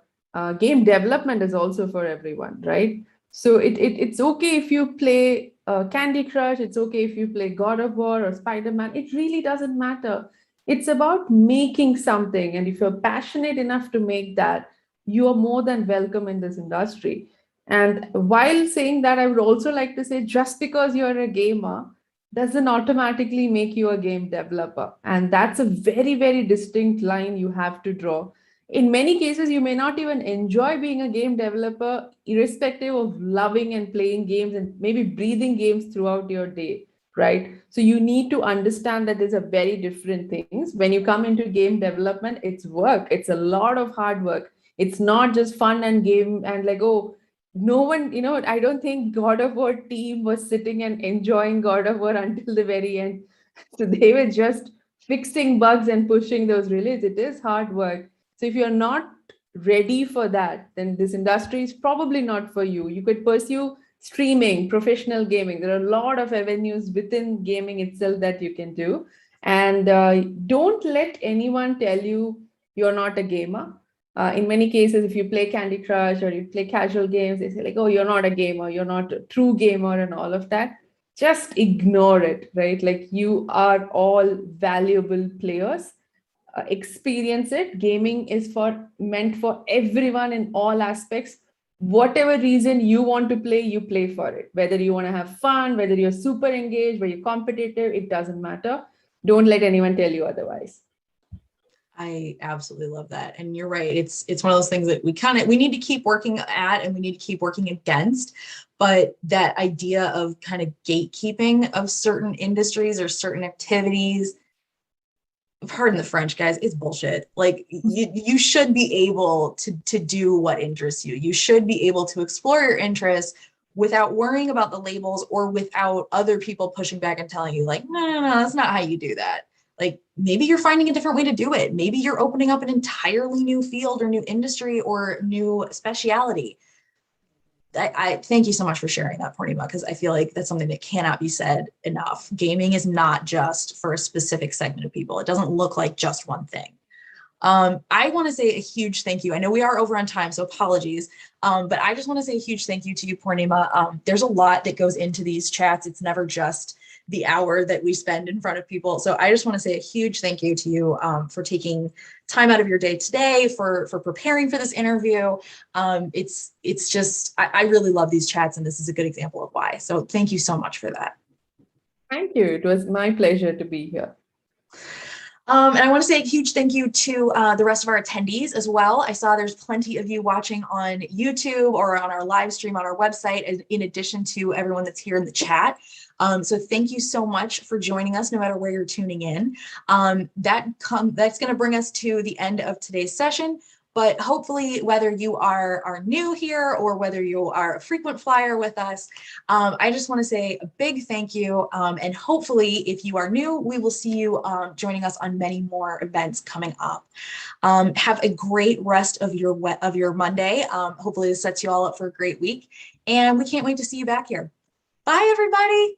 B: Game development is also for everyone, right? So it's okay if you play Candy Crush, it's okay if you play God of War or Spider-Man. It really doesn't matter. It's about making something. And if you're passionate enough to make that, you are more than welcome in this industry. And while saying that, I would also like to say, just because you're a gamer doesn't automatically make you a game developer. And that's a very, very distinct line you have to draw. In many cases, you may not even enjoy being a game developer, irrespective of loving and playing games and maybe breathing games throughout your day. right? So you need to understand that these are very different things. When you come into game development, it's work. It's a lot of hard work. It's not just fun and game and like, oh, no one, I don't think God of War team was sitting and enjoying God of War until the very end. So they were just fixing bugs and pushing those releases. It is hard work. So if you're not ready for that, then this industry is probably not for you. You could pursue streaming, professional gaming. There are a lot of avenues within gaming itself that you can do. And don't let anyone tell you you're not a gamer. In many cases, if you play Candy Crush or you play casual games, they say like, oh, you're not a gamer, you're not a true gamer and all of that. Just ignore it, right? Like you are all valuable players. Experience it. Gaming is meant for everyone in all aspects. Whatever reason you want to play, you play for it. Whether you want to have fun, whether you're super engaged, whether you're competitive, it doesn't matter. Don't let anyone tell you otherwise.
A: I absolutely love that. And you're right. It's one of those things that we need to keep working at and we need to keep working against. But that idea of kind of gatekeeping of certain industries or certain activities, pardon the French, guys, it's bullshit. Like you should be able to do what interests you. You should be able to explore your interests without worrying about the labels or without other people pushing back and telling you like, no, that's not how you do that. Like maybe you're finding a different way to do it. Maybe you're opening up an entirely new field or new industry or new speciality. I thank you so much for sharing that, Poornima, because I feel like that's something that cannot be said enough. Gaming is not just for a specific segment of people. It doesn't look like just one thing. I want to say a huge thank you. I know we are over on time, so apologies. But I just want to say a huge thank you to you, Poornima. There's a lot that goes into these chats. It's never just the hour that we spend in front of people. So I just want to say a huge thank you to you for taking time out of your day today, for preparing for this interview. It's just, I really love these chats, and this is a good example of why. So thank you so much for that.
B: Thank you. It was my pleasure to be here.
A: And I want to say a huge thank you to the rest of our attendees as well. I saw there's plenty of you watching on YouTube or on our live stream on our website, in addition to everyone that's here in the chat. So thank you so much for joining us, no matter where you're tuning in. That's going to bring us to the end of today's session. But hopefully, whether you are new here or whether you are a frequent flyer with us, I just want to say a big thank you. And hopefully, if you are new, we will see you joining us on many more events coming up. Have a great rest of your Monday. Hopefully, this sets you all up for a great week. And we can't wait to see you back here. Bye, everybody.